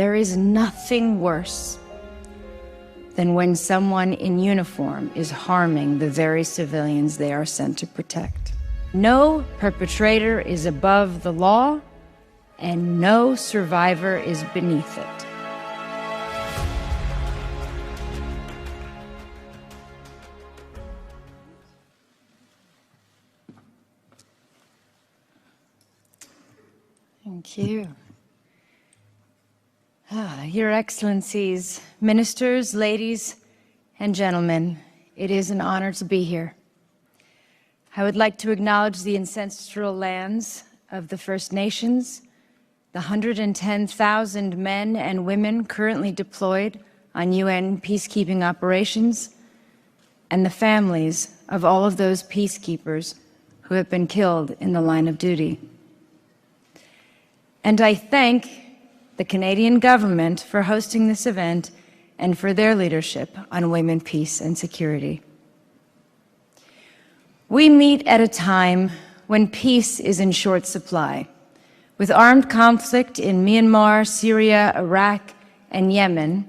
There is nothing worse than when someone in uniform is harming the very civilians they are sent to protect. No perpetrator is above the law, and no survivor is beneath it. Thank you. Your Excellencies, ministers, ladies and gentlemen, it is an honor to be here. I would like to acknowledge the ancestral lands of the First Nations, the 110,000 men and women currently deployed on UN peacekeeping operations, and the families of all of those peacekeepers who have been killed in the line of duty. And I thank the Canadian government for hosting this event and for their leadership on women, peace, and security. We meet at a time when peace is in short supply, with armed conflict in Myanmar, Syria, Iraq, and Yemen,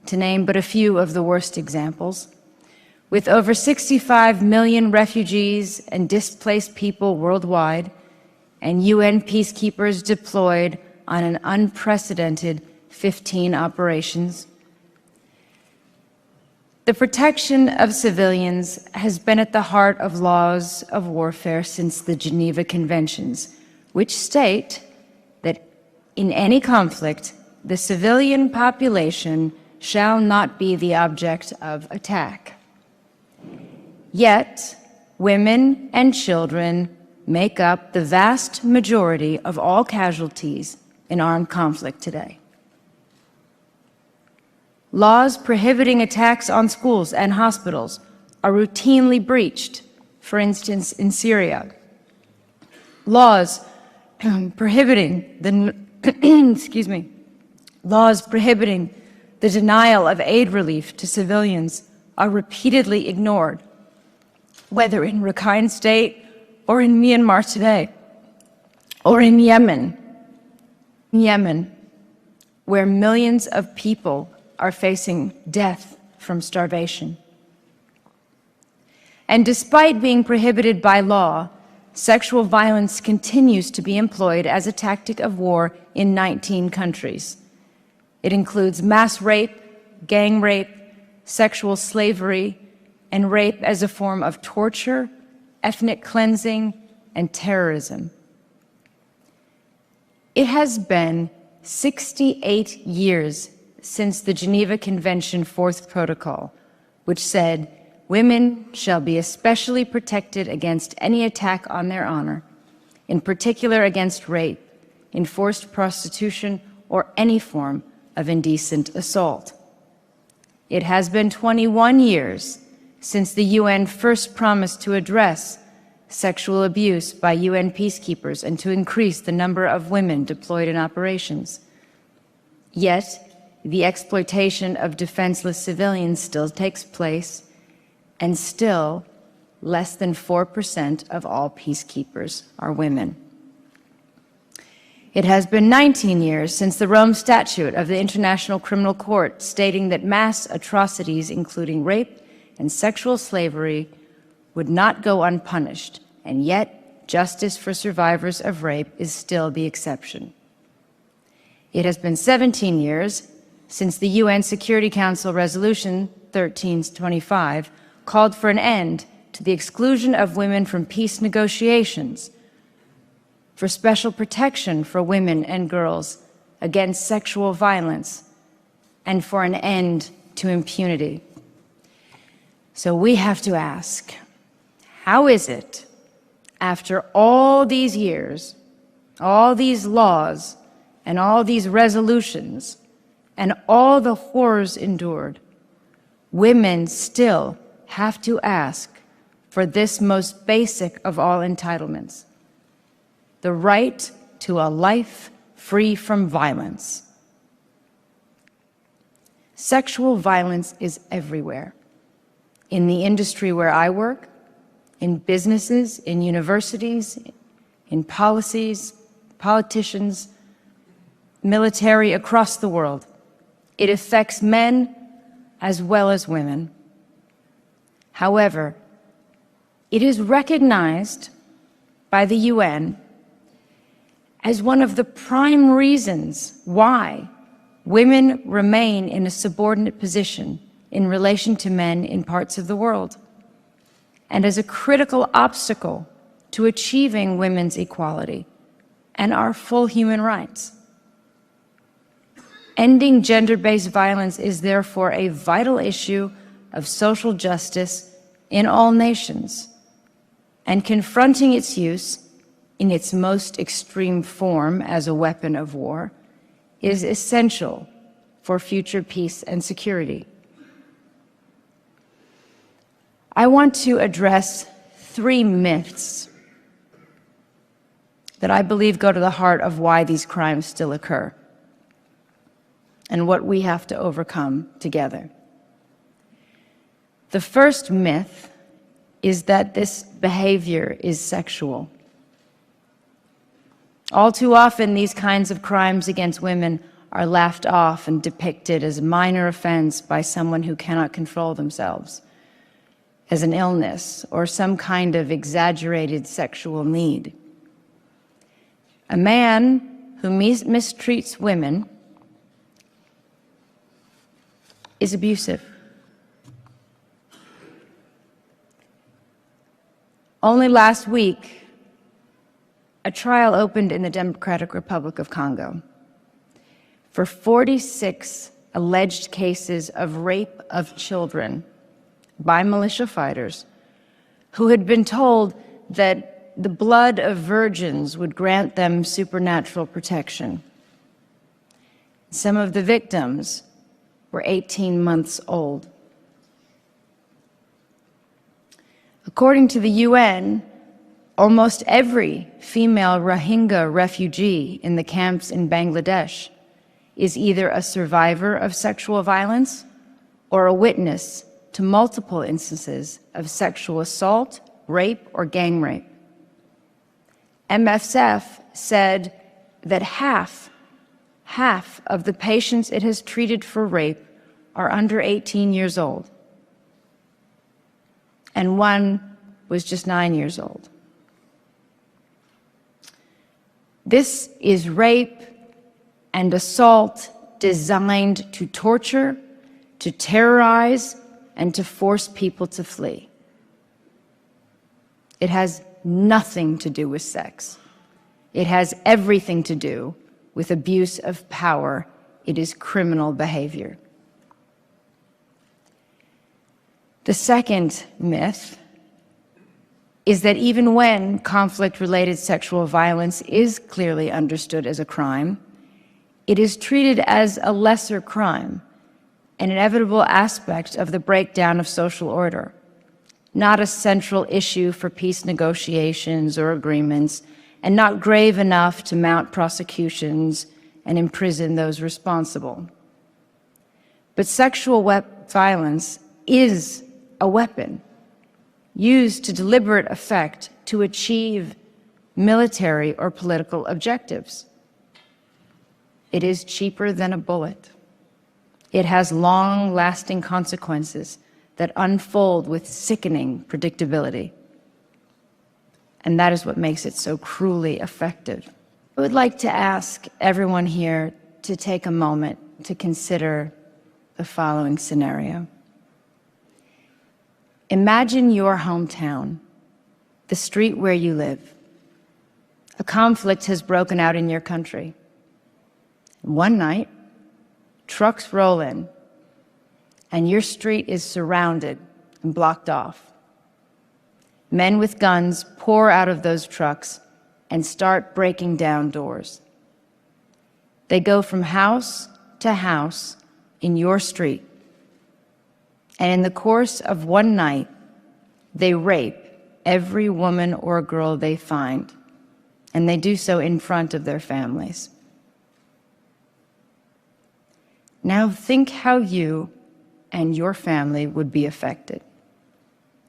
to name but a few of the worst examples, with over 65 million refugees and displaced people worldwide, and UN peacekeepers deployed on an unprecedented 15 operations. The protection of civilians has been at the heart of laws of warfare since the Geneva Conventions, which state that in any conflict, the civilian population shall not be the object of attack. Yet, women and children make up the vast majority of all casualties in armed conflict today. Laws prohibiting attacks on schools and hospitals are routinely breached, for instance, in Syria. Laws prohibiting the laws prohibiting the denial of aid relief to civilians are repeatedly ignored, whether in Rakhine State or in Myanmar today, or in Yemen, where millions of people are facing death from starvation. And despite being prohibited by law, sexual violence continues to be employed as a tactic of war in 19 countries. It includes mass rape, gang rape, sexual slavery, and rape as a form of torture, ethnic cleansing, and terrorism. It has been 68 years since the Geneva Convention Fourth Protocol, which said, "Women shall be especially protected against any attack on their honor, in particular against rape, enforced prostitution, or any form of indecent assault." It has been 21 years since the UN first promised to address sexual abuse by UN peacekeepers and to increase the number of women deployed in operations. Yet, the exploitation of defenseless civilians still takes place, and still less than 4% of all peacekeepers are women. It has been 19 years since the Rome Statute of the International Criminal Court stating that mass atrocities, including rape and sexual slavery, would not go unpunished, and yet justice for survivors of rape is still the exception. It has been 17 years since the UN Security Council Resolution 1325 called for an end to the exclusion of women from peace negotiations, for special protection for women and girls against sexual violence, and for an end to impunity. So we have to ask, how is it, after all these years, all these laws, and all these resolutions, and all the horrors endured, women still have to ask for this most basic of all entitlements, the right to a life free from violence? Sexual violence is everywhere. In the industry where I work, in businesses, in universities, in policies, politicians, military across the world. It affects men as well as women. However, it is recognized by the UN as one of the prime reasons why women remain in a subordinate position in relation to men in parts of the world, and as a critical obstacle to achieving women's equality and our full human rights. Ending gender-based violence is therefore a vital issue of social justice in all nations, and confronting its use in its most extreme form as a weapon of war is essential for future peace and security. I want to address 3 myths that I believe go to the heart of why these crimes still occur and what we have to overcome together. The first myth is that this behavior is sexual. All too often, these kinds of crimes against women are laughed off and depicted as a minor offense by someone who cannot control themselves, as an illness or some kind of exaggerated sexual need. A man who mistreats women is abusive. Only last week, a trial opened in the Democratic Republic of Congo for 46 alleged cases of rape of children by militia fighters who had been told that the blood of virgins would grant them supernatural protection. Some of the victims were 18 months old. According to the UN, almost every female Rohingya refugee in the camps in Bangladesh is either a survivor of sexual violence or a witness to multiple instances of sexual assault, rape, or gang rape. MSF said that half of the patients it has treated for rape are under 18 years old, and one was just 9 years old. This is rape and assault designed to torture, to terrorize, and to force people to flee. It has nothing to do with sex. It has everything to do with abuse of power. It is criminal behavior. The second myth is that even when conflict-related sexual violence is clearly understood as a crime, it is treated as a lesser crime, an inevitable aspect of the breakdown of social order, not a central issue for peace negotiations or agreements, and not grave enough to mount prosecutions and imprison those responsible. But sexual violence is a weapon used to deliberate effect to achieve military or political objectives. It is cheaper than a bullet. It has long-lasting consequences that unfold with sickening predictability. And that is what makes it so cruelly effective. I would like to ask everyone here to take a moment to consider the following scenario. Imagine your hometown, the street where you live. A conflict has broken out in your country. One night, trucks roll in, and your street is surrounded and blocked off. Men with guns pour out of those trucks and start breaking down doors. They go from house to house in your street, and in the course of one night, they rape every woman or girl they find, and they do so in front of their families. Now think how you and your family would be affected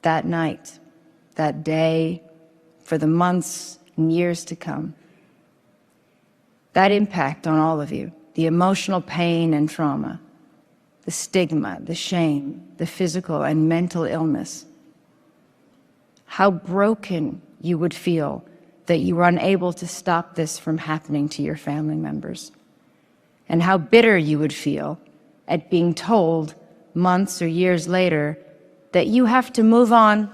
that night, that day, for the months and years to come. That impact on all of you, the emotional pain and trauma, the stigma, the shame, the physical and mental illness. How broken you would feel that you were unable to stop this from happening to your family members. And how bitter you would feel at being told months or years later that you have to move on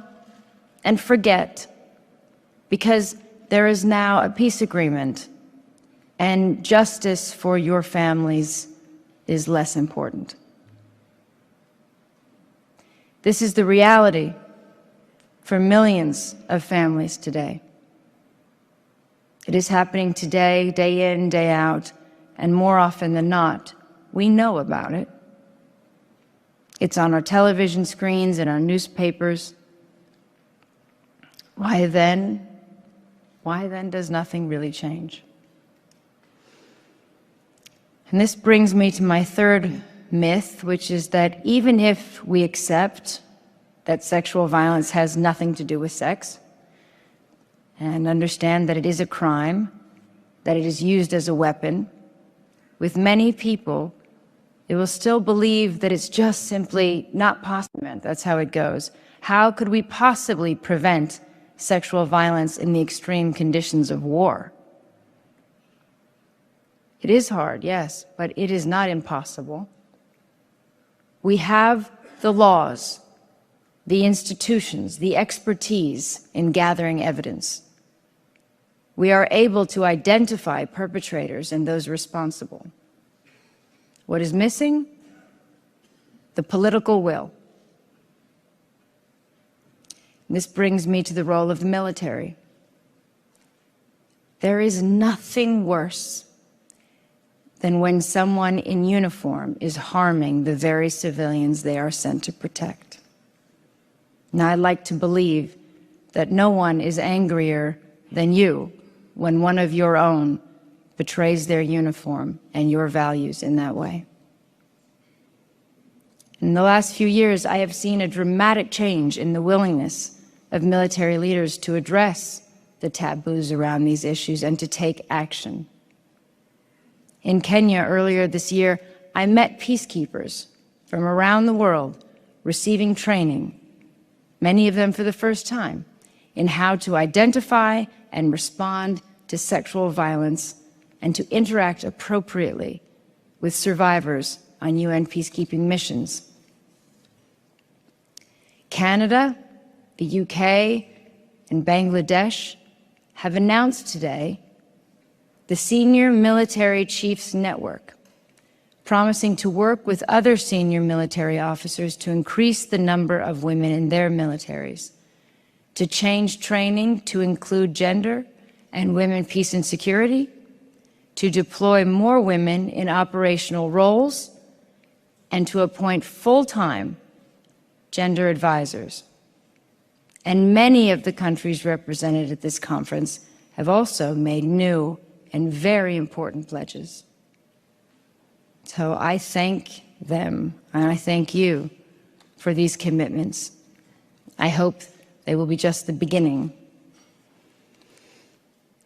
and forget because there is now a peace agreement and justice for your families is less important. This is the reality for millions of families today. It is happening today, day in, day out, and more often than not, we know about it. It's on our television screens and our newspapers. Why then does nothing really change? And this brings me to my third myth, which is that even if we accept that sexual violence has nothing to do with sex, and understand that it is a crime, that it is used as a weapon, with many people, they will still believe that it's just simply not possible. That's how it goes. How could we possibly prevent sexual violence in the extreme conditions of war? It is hard, yes, but it is not impossible. We have the laws, the institutions, the expertise in gathering evidence. We are able to identify perpetrators and those responsible. What is missing? The political will. This brings me to the role of the military. There is nothing worse than when someone in uniform is harming the very civilians they are sent to protect. Now, I'd like to believe that no one is angrier than you when one of your own betrays their uniform and your values in that way. In the last few years, I have seen a dramatic change in the willingness of military leaders to address the taboos around these issues and to take action. In Kenya earlier this year, I met peacekeepers from around the world receiving training, many of them for the first time, in how to identify and respond to sexual violence and to interact appropriately with survivors on UN peacekeeping missions. Canada, the UK, and Bangladesh have announced today the Senior Military Chiefs Network, promising to work with other senior military officers to increase the number of women in their militaries, to change training to include gender and women, peace and security, to deploy more women in operational roles, and to appoint full-time gender advisors. And many of the countries represented at this conference have also made new and very important pledges. So I thank them, and I thank you for these commitments. I hope they will be just the beginning.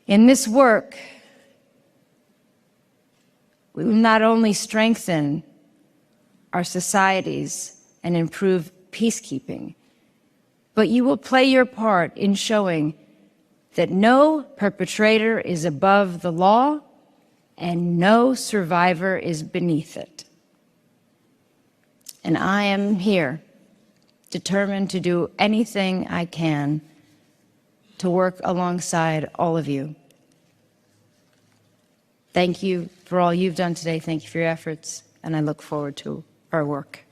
In this work, we will not only strengthen our societies and improve peacekeeping, but you will play your part in showing that no perpetrator is above the law and no survivor is beneath it. And I am here, determined to do anything I can to work alongside all of you. Thank you for all you've done today. Thank you for your efforts, and I look forward to our work.